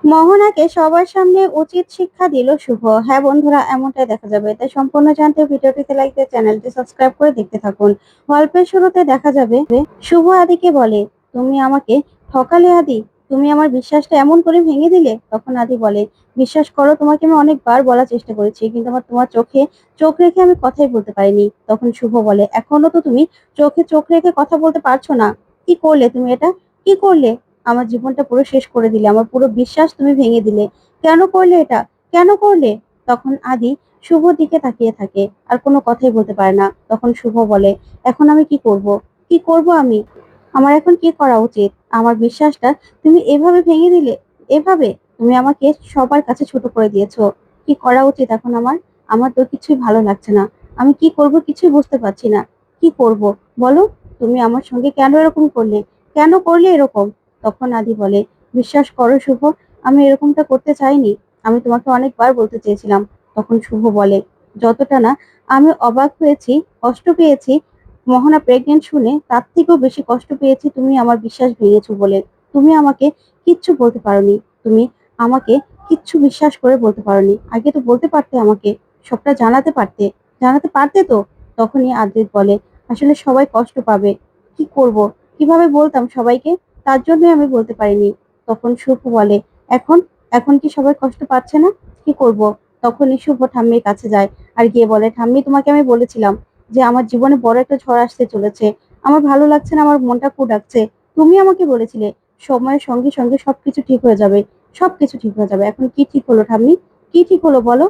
মোহনাকে সবার সামনে উচিত শিক্ষা দিল শুভ। হ্যাঁ বন্ধুরা, এমনটাই দেখা যাবে। তাই সম্পূর্ণ জানতে ভিডিওটিতে লাইক দিয়ে চ্যানেলটি সাবস্ক্রাইব করে দেখতে থাকুন। গল্পের শুরুতে দেখা যাবে শুভ আদিকে বলে, তুমি আমাকে ঠকালে আদি, তুমি আমার বিশ্বাসটা এমন করে ভেঙে দিলে। তখন আদি বলে, বিশ্বাস করো, তোমাকে আমি অনেকবার বলার চেষ্টা করেছি, কিন্তু আমার তোমার চোখে চোখ রেখে আমি কথাই বলতে পারিনি। তখন শুভ বলে, এখনো তো তুমি চোখে চোখ রেখে কথা বলতে পারছো না। কি করলে তুমি এটা? কি করলে? আমার জীবনটা পুরো শেষ করে দিলে, আমার পুরো বিশ্বাস তুমি ভেঙে দিলে। কেন করলে এটা? কেন করলে? তখন আদি শুভর দিকে তাকিয়ে থাকে, আর কোনো কথাই বলতে পারে না। তখন শুভ বলে, এখন আমি কি করব? কি করব আমি? আমার এখন কি করা উচিত? আমার বিশ্বাসটা তুমি এভাবে ভেঙে দিলে। এভাবে তুমি আমাকে সবার কাছে ছোট করে দিয়েছো। কি করা উচিত এখন আমার? আমার তো কিছুই ভালো লাগছে না। আমি কি করব কিছুই বুঝতে পারছি না। কি করব বলো? তুমি আমার সঙ্গে কেন এরকম করলে? কেন করলে এরকম? তখন আদি বলে, বিশ্বাস করো শুভ, আমি এরকমটা করতে চাইনি। আমি তোমাকে অনেকবার বলতে চেয়েছিলাম। তখন শুভ বলে, যতটা না আমি অবাক হয়েছি, কষ্ট পেয়েছি মোহনা প্রেগনেন্ট শুনে, তার থেকেও বেশি কষ্ট পেয়েছি তুমি আমার বিশ্বাস ভেঙেছো বলে। তুমি আমাকে কিচ্ছু বলতে পারোনি। তুমি আমাকে কিচ্ছু বিশ্বাস করে বলতে পারোনি। আগে তো বলতে পারতে আমাকে, সবটা জানাতে পারতে। জানাতে পারতে তো। তখনই আদ্রিত বলে, আসলে সবাই কষ্ট পাবে। কি করব? কিভাবে বলতাম সবাইকে? তার জন্যই আমি বলতে পারিনি। তখন শুভ বলে, এখন এখন কি সবাই কষ্ট পাচ্ছে না? কি করব? তখনই শুভ ঠাম্মির কাছে যায়, আর গিয়ে বলে, ঠাম্মি, তোমাকে আমি বলেছিলাম যে আমার জীবনে বড় একটা ঝড় আসতে চলেছে। আমার ভালো লাগছে না, আমার মনটা খুব ডাকছে। তুমি আমাকে বলেছিলে সময়ের সঙ্গে সঙ্গে সবকিছু ঠিক হয়ে যাবে। সবকিছু ঠিক হয়ে যাবে। এখন কি ঠিক হলো ঠাম্মি? কি ঠিক হলো বলো?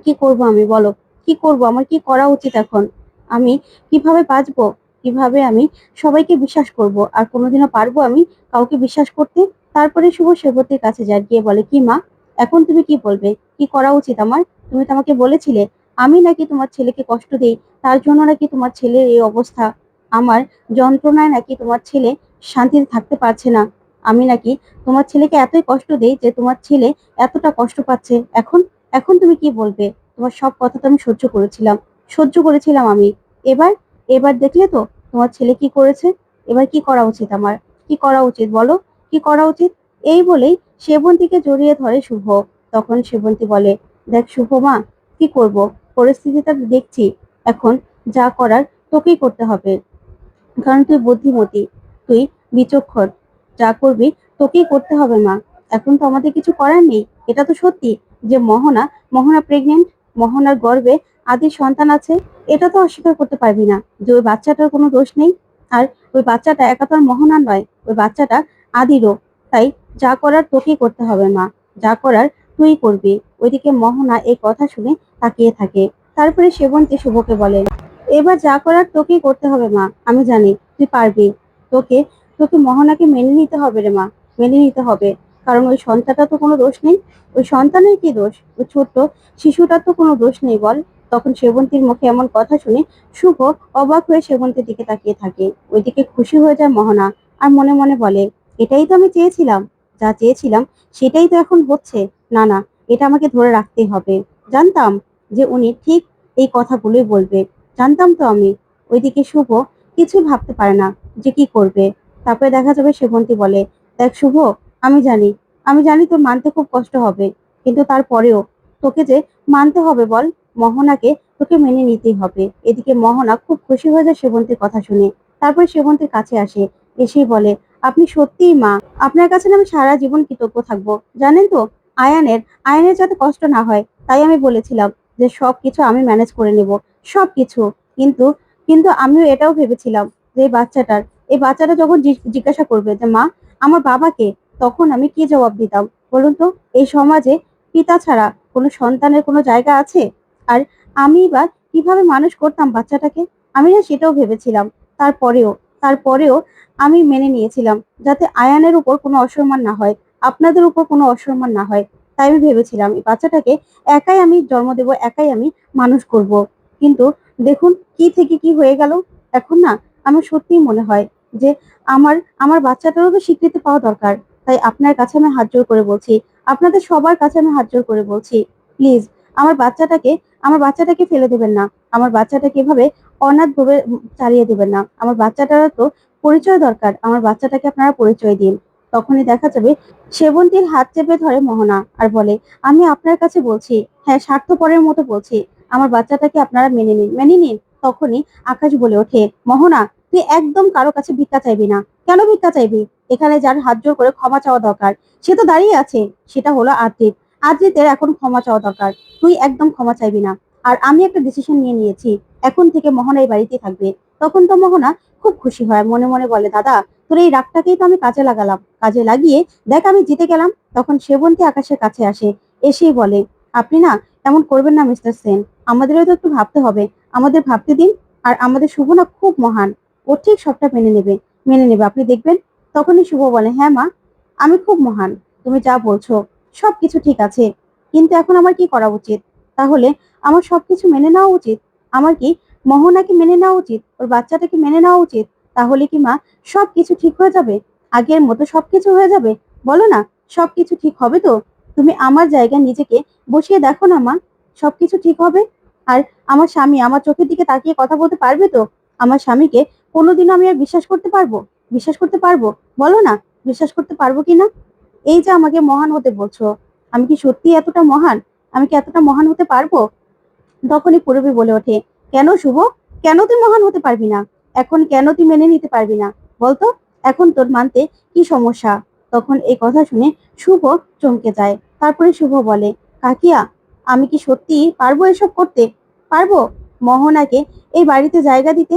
কি করব আমি বলো? কি করব? আমার কি করা উচিত এখন? আমি কিভাবে বাঁচবো? কিভাবে আমি সবাইকে বিশ্বাস করব? আর কোনোদিনও পারবো আমি কাউকে বিশ্বাস করতে? তারপরে শুভ সেবতীর কাছে যায়, গিয়ে বলে, কি মা, এখন তুমি কি বলবে? কি করা উচিত আমার? তুমি তো আমাকে বলেছিলে আমি নাকি তোমার ছেলেকে কষ্ট দেই, তার জন্য নাকি তোমার ছেলের এই অবস্থা। আমার যন্ত্রণায় নাকি তোমার ছেলে শান্তিতে থাকতে পারছে না। আমি নাকি তোমার ছেলেকে এতই কষ্ট দেই যে তোমার ছেলে এতটা কষ্ট পাচ্ছে। এখন এখন তুমি কি বলবে? তোমার সব কথা তো আমি সহ্য করেছিলাম। সহ্য করেছিলাম আমি। এবার এবার দেখলে তো তোমার ছেলে কি করেছে। এবার কি করা উচিত আমার? কি করা উচিত বলো? কি করা উচিত? এই বলেই সেবন্তীকে জড়িয়ে ধরে শুভ। তখন সেবন্তী বলে, দেখ শুভ মা, কি করব? পরিস্থিতিটা দেখছি। এখন যা করার তোকেই করতে হবে, কারণ তুই বুদ্ধিমতী, তুই বিচক্ষণ। যা করবি তোকেই করতে হবে মা। এখন তো আমাদের কিছু করার নেই। এটা তো সত্যি যে মোহনা প্রেগনেন্ট। মোহনার গর্ভে আদির সন্তান আছে। এটা তো অস্বীকার করতে পারবি না যে ওই বাচ্চাটার কোনো দোষ নেই। আর ওই বাচ্চাটা একা তো আর মোহনার নয়, ওই বাচ্চাটা আদিরও। তাই যা করার তোকেই করতে হবে মা। যা করার তুই করবি। ওইদিকে মোহনা এই কথা শুনে তাকিয়ে থাকে। তারপরে সেবন্তী শুভকে বলে, এবার যা করার তোকেই করতে হবে মা। আমি জানি তুই পারবি। তোকে তোকে মোহনাকে মেনে নিতে হবে রে মা। মেনে নিতে হবে। কারণ ওই সন্তানটা তো কোনো দোষ নেই। ওই সন্তানের কি দোষ? ওই ছোট্ট শিশুটার তো কোনো দোষ নেই বল। তখন সেবন্তীর মুখে এমন কথা শুনে শুভ অবাক হয়ে সেবন্তীর দিকে তাকিয়ে থাকে। ওইদিকে খুশি হয়ে যায় মোহনা, আর মনে মনে বলে, এটাই তো আমি চেয়েছিলাম। যা চেয়েছিলাম সেটাই তো এখন হচ্ছে। না না, এটা আমাকে ধরে রাখতেই হবে। জানতাম যে উনি ঠিক এই কথাগুলোই বলবে। জানতাম তো আমি। ওইদিকে শুভ কিছু ভাবতে পারে না যে কি করবে। তারপরে দেখা যাবে সেবন্তী বলে, দেখ শুভ, আমি জানি আমি জানি তোর মানতে খুব কষ্ট হবে, কিন্তু তারপরেও তোকে যে মানতে হবে বল। মোহনাকে তোকে মেনে নিতেই হবে। এদিকে মোহনা খুব খুশি হয়ে যায় সেবন্তীর কথা শুনে। তারপরে সেবন্তীর কাছে আসে, এসেই বলে, আপনি সত্যিই মা। আপনার কাছে না আমি সারা জীবন কৃতজ্ঞ থাকবো। জানেন তো, আয়ানের আয়ানের যাতে কষ্ট না হয়, তাই আমি বলেছিলাম যে সবকিছু আমি ম্যানেজ করে নেব। সবকিছু। কিন্তু কিন্তু আমিও এটাও ভেবেছিলাম যে এই বাচ্চাটা যখন জিজ্ঞাসা করবে যে মা, আমার বাবাকে, তখন আমি কি জবাব দিতাম বলুন তো? এই সমাজে পিতা ছাড়া কোনো সন্তানের কোনো জায়গা আছে? আর আমি বা কিভাবে মানুষ করতাম বাচ্চাটাকে? আমি না সেটাও ভেবেছিলাম। তারপরেও তারপরেও আমি মেনে নিয়েছিলাম, যাতে আয়ানের উপর কোনো অসম্মান না হয়, আপনাদের উপর কোনো অসম্মান না হয়। তাই আমি ভেবেছিলাম এই বাচ্চাটাকে একাই আমি জন্ম দেব, একাই আমি মানুষ করব। কিন্তু দেখুন কি থেকে কি হয়ে গেল। এখন না আমার সত্যিই মনে হয় যে আমার আমার বাচ্চাটারও তো স্বীকৃতি পাওয়া দরকার। তাই আপনার কাছে আমি হাত জোড় করে বলছি, আপনাদের সবার কাছে আমি হাত জোড় করে বলছি, প্লিজ আমার বাচ্চাটাকে আমার বাচ্চাটাকে ফেলে দেবেন না। আমার বাচ্চাটাকে এভাবে অনাথ ভাবে চালিয়ে দেবেন না। আমার বাচ্চাটারও তো পরিচয় দরকার। আমার বাচ্চাটাকে আপনারা পরিচয় দিন। তখনই দেখা যাবে সেবন্তীর হাত চেপে ধরে মোহনা আর বলে, আমি আপনার কাছে বলছি, হ্যাঁ স্বার্থপরের মতো বলছি, আমার বাচ্চাটাকে আপনারা মেনে নিন, মেনে নিন। তখনই আকাশ বলে ওঠে, মোহনা তুই একদম কারো কাছে ভিক্ষা চাইবি না। কেন ভিক্ষা চাইবি? এখানে যার হাত জোর করে ক্ষমা চাওয়া দরকার সে তো দাঁড়িয়ে আছে, সেটা হলো আদ্রিত। আদ্রিতের এখন ক্ষমা চাওয়া দরকার, তুই একদম ক্ষমা চাইবি না। আর আমি একটা ডিসিশন নিয়ে নিয়েছি, এখন থেকে মোহনা এই বাড়িতেই থাকবে। তখন তো মোহনা খুব খুশি হয়, মনে মনে বলে, দাদা তোর এই রাগটাকেই তো আমি কাজে লাগালাম, কাজে লাগিয়ে দেখ আমি জিতে গেলাম। তখন সেবন্তী আকাশের কাছে আসে, এসেই বলে, আপনি না এমন করবেন না মিস্টার সেন, আমাদেরও তো একটু ভাবতে হবে, আমাদের ভাবতে দিন। আর আমাদের শুভ না খুব মহান, ও ঠিক সবটা মেনে নেবে, মেনে নেবে, আপনি দেখবেন। তখনই শুভ বলে, হ্যাঁ মা, আমি খুব মহান, তুমি যা বলছো সবকিছু ঠিক আছে, কিন্তু এখন আমার কি করা উচিত? তাহলে আমার সবকিছু মেনে নেওয়া উচিত? আমার কি মোহনাকে মেনে নেওয়া উচিত, ওর বাচ্চাটাকে মেনে নেওয়া উচিত? তাহলে কি মা সবকিছু ঠিক হয়ে যাবে, আগের মতো সবকিছু হয়ে যাবে? বলো না, সবকিছু ঠিক হবে তো? তুমি আমার জায়গায় নিজেকে বসিয়ে দেখো না মা, সবকিছু ঠিক হবে। আর আমার স্বামী আমার চোখের দিকে তাকিয়ে কথা বলতে পারবে তো? আমার স্বামীকে কোনোদিনও আমি আর বিশ্বাস করতে পারবো? বিশ্বাস করতে পারবো? বলো না, বিশ্বাস করতে পারবো কিনা? এই যে আমাকে মহান হতে বলছো, আমি কি সত্যি এতটা মহান? আমি কি এতটা মহান হতে পারবো? তখনই পূরবী বলে ওঠে, কেন শুভ, কেন তুই মহান হতে পারবি না? এখন কেন তুই মেনে নিতে পারবি না বলতো? এখন তোর মানতে কি সমস্যা? তখন এই কথা শুনে শুভ চমকে যায়। তারপরে শুভ বলে, কাকিয়া, আমি কি সত্যি পারবো এসব করতে? পারবো মোহনাকে এই বাড়িতে জায়গা দিতে?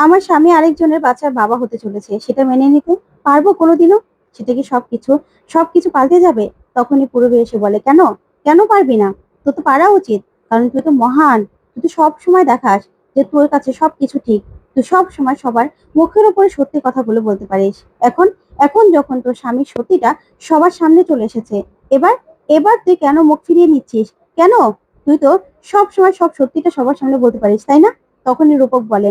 আমার স্বামী আরেকজনের বাচ্চার বাবা হতে চলেছে, সেটা মেনে নিতে পারবো কোনোদিনও? সেটা কি সবকিছু সবকিছু পাল্টে যাবে? তখনই পূরবী এসে বলে, কেন, কেন পারবি না? তোর তো পারা উচিত, কারণ তুই তো মহান। তুই তো সব সময় দেখাস যে তোর কাছে সবকিছু ঠিক, তুই সব সময় সবার মুখের উপরে সত্যি কথাগুলো বলতে পারিস। এখন এখন যখন তোর স্বামীর সত্যিটা সবার সামনে চলে এসেছে, এবার এবার তুই কেন মুখ ফিরিয়ে নিচ্ছিস? কেন? তুই তো সব সময় সব সত্যিটা সবার সামনে বলতে পারিস, তাই না? তখনই রূপক বলে,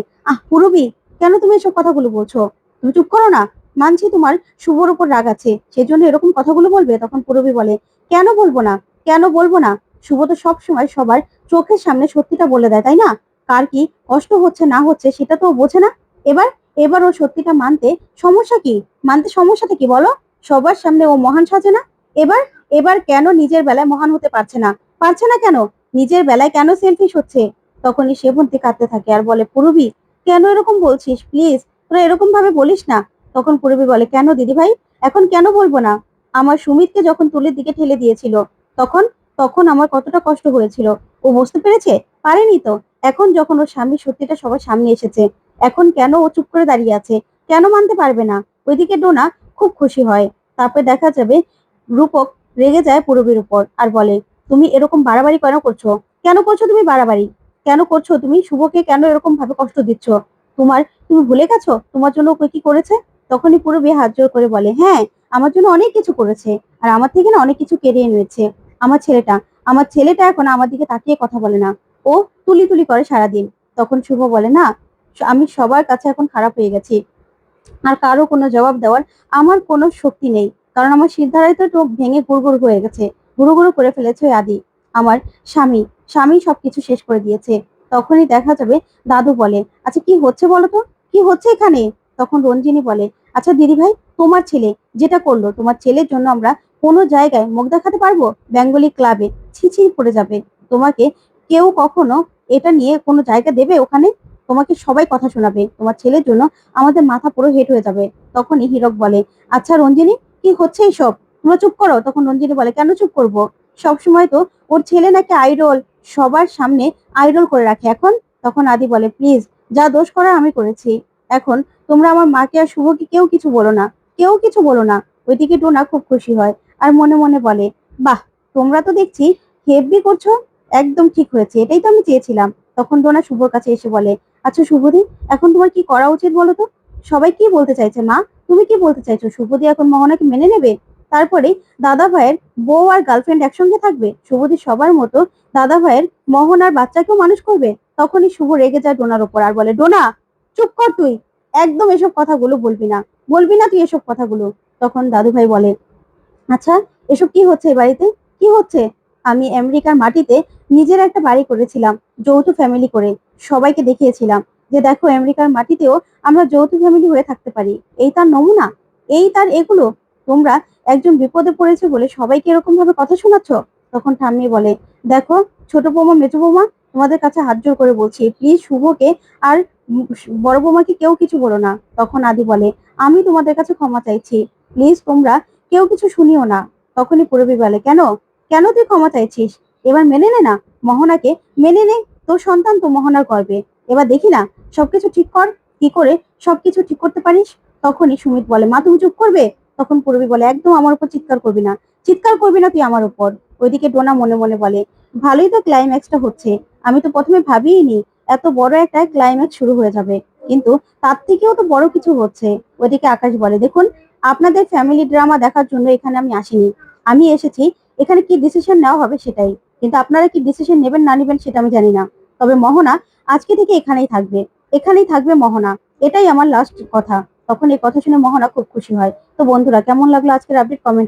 পূরবী, কেন তুমি এসব কথাগুলো বলছো? তুমি চুপ করো না। মানছি তোমার শুভর উপর রাগ আছে, সেজন্য এরকম কথাগুলো বলবে। তখন পূরবী বলে, কেন বলবো না, কেন বলবো না? শুভ তো সবসময় সবার চোখের সামনে সত্যিটা বলে দেয়, তাই না? কার কি কষ্ট হচ্ছে না হচ্ছে সেটা তো ও বোঝে না। এবার এবার ও সত্যিটা মানতে সমস্যা কি? মানতে সমস্যাটা কি বলো? সবার সামনে ও মহান সাজে না? এবার এবার কেন নিজের বেলায় মহান হতে পারছে না? পারছে না কেন? নিজের বেলায় কেন সেলফিশ হচ্ছে? তখনই সেবন্তী কাঁদতে থাকে আর বলে, পূরবী, কেন এরকম বলছিস? প্লিজ তোরা এরকম ভাবে বলিস না। তখন পূরবী বলে, কেন দিদি ভাই, এখন কেন বলবো না? আমার সুমিতকে যখন তুলের দিকে ঠেলে দিয়েছিল, তখন তখন আমার কতটা কষ্ট হয়েছিল, ও বুঝতে পেরেছে? পারেনি তো। এখন যখন ওর স্বামীর সত্যিটা সবার সামনে এসেছে, এখন কেন ও চুপ করে দাঁড়িয়ে আছে? কেন মানতে পারবে না? ওইদিকে ডোনা খুব খুশি হয়। তারপরে দেখা যাবে রূপক রেগে যায় পূরবীর উপর আর বলে, তুমি এরকম বাড়াবাড়ি কেন করছো? কেন করছো তুমি বাড়াবাড়ি? কেন করছো তুমি? শুভকে কেন এরকম ভাবে কষ্ট দিচ্ছ? তুমি ভুলে গেছো তোমার জন্য ও কি করেছে? তখনই পূরবী হাত জোর করে বলে, হ্যাঁ, আমার জন্য অনেক কিছু করেছে, আর আমার থেকে না অনেক কিছু কেড়ে নিয়েছে। আমার ছেলেটা আমার ছেলেটা এখন আমার দিকে তাকিয়ে কথা বলে না, ও তুলি তুলি করে সারাদিন। তখন শুভ বলে, না, আমি সবার কাছে এখন খারাপ হয়ে গেছি, আর কারো কোনো জবাব দেওয়ার আমার কোনো শক্তি নেই, কারণ আমার শিরদাঁড়ায় তো ভেঙে গুড়গুড় হয়ে গেছে, গুঁড়ো গুঁড়ো করে ফেলেছে ওই আদি। আমার স্বামী স্বামী সবকিছু শেষ করে দিয়েছে। তখনই দেখা যাবে দাদু বলে, আচ্ছা কি হচ্ছে বলো তো, কি হচ্ছে এখানে? তখন রঞ্জিনী বলে, আচ্ছা দিদি ভাই, তোমার ছেলে যেটা করলো, তোমার ছেলের জন্য আমরা কোনো জায়গায় মুখ দেখাতে পারবো? বেঙ্গলি ক্লাবে ছিছি পড়ে যাবে। তোমাকে কেউ কখনো এটা নিয়ে কোনো জায়গা দেবে ওখানে? তোমাকে সবাই কথা শোনাবে, তোমার ছেলের জন্য আমাদের মাথা পুরো হেট হয়ে যাবে। তখনই হীরক বলে, আচ্ছা রঞ্জিনী, কি হচ্ছে এইসব? তোমরা চুপ করো। তখন রঞ্জিনী বলে, কেন চুপ করবো? সবসময় তো ওর ছেলে নাকি আইডল, সবার সামনে আইডল করে রাখে এখন। তখন আদি বলে, প্লিজ, যা দোষ করার আমি করেছি, এখন তোমরা আমার মাকে আর শুভকে কেউ কিছু বলো না, কেউ কিছু বলো না। ওইদিকে টোনা খুব খুশি হয় আর মনে মনে বলে, বাহ, তোমরা তো দেখছি হেব্বি করছো, একদম ঠিক হয়েছে, এটাই তো আমি চেয়েছিলাম। তখন টোনা শুভর কাছে এসে বলে, আচ্ছা শুভদি, এখন তোমার কি করা উচিত বলো তো? সবাই কি বলতে চাইছে মা, তুমি কি বলতে চাইছো? শুভদি এখন মোহনাকে মেনে নেবে? তারপরে দাদা ভাইয়ের বউ আর গার্লফ্রেন্ড একসঙ্গে থাকবে? শুভদি সবার মতো দাদা ভাইয়ের মোহনার বাচ্চাকেও মানুষ করবে? তখনই শুভ রেগে যায় ডোনার ওপর আর বলে, ডোনা, চুপ কর তুই, একদম এসব কথাগুলো বলবি না, বলবি না তুই এসব কথাগুলো। তখন দাদু ভাই বলে, আচ্ছা, এসব কি হচ্ছে এই বাড়িতে? কি হচ্ছে? আমি আমেরিকার মাটিতে নিজের একটা বাড়ি করেছিলাম, যৌথ ফ্যামিলি করে, সবাইকে দেখিয়েছিলাম যে দেখো আমেরিকার মাটিতেও আমরা যৌথ ফ্যামিলি হয়ে থাকতে পারি। এই তার নমুনা? এই তার এগুলো? তোমরা একজন বিপদে পড়েছে বলে সবাইকে এরকম ভাবে কথা শোনাচ্ছ? তখন ঠাম্মি বলে, দেখো ছোট বৌমা, মেজো বৌমা, তোমাদের কাছে হাত জোড় করে বলছি, প্লিজ শুভকে আর বড় বৌমাকে কেউ কিছু বলো না। তখন আদি বলে, আমি তোমাদের কাছে ক্ষমা চাইছি, প্লিজ তোমরা কেউ কিছু শুনিও না। তখনই পূরবী বলে, কেন কেন তুই ক্ষমা চাইছিস? এবার মেনে নে না মোহনাকে, মেনে নে, তোর সন্তান তো মোহনার গর্বে। এবার দেখি না সবকিছু ঠিক কর, কি করে সবকিছু ঠিক করতে পারিস। তখনই সুমিত বলে, মা তুমি চুপ করবে। তখন পূরবী বলে, একদম আমার উপর চিৎকার করবি না, চিৎকার করবি না তুই আমার উপর। ওইদিকে ডোনা মনে মনে বলে, ভালোই তো ক্লাইম্যাক্সটা হচ্ছে, আমি তো প্রথমে ভাবিইনি এত বড় একটা ক্লাইম্যাক্স শুরু হয়ে যাবে, কিন্তু তার থেকেও তো বড় কিছু হচ্ছে। ওইদিকে আকাশ বলে, দেখুন আপনাদের ফ্যামিলি ড্রামা দেখার জন্য এখানে আমি আসিনি, আমি এসেছি এখানে কি ডিসিশন নেওয়া হবে সেটাই, কিন্তু আপনারা কি ডিসিশন নেবেন না নেবেন সেটা আমি জানি না। তবে মোহনা আজকে থেকে এখানেই থাকবে মোহনা, এটাই আমার লাস্ট কথা। তখন এই কথা শুনে মোহনা খুব খুশি হয়। তো বন্ধুরা, কেমন লাগলো আজকের আপডেট? কমেন্ট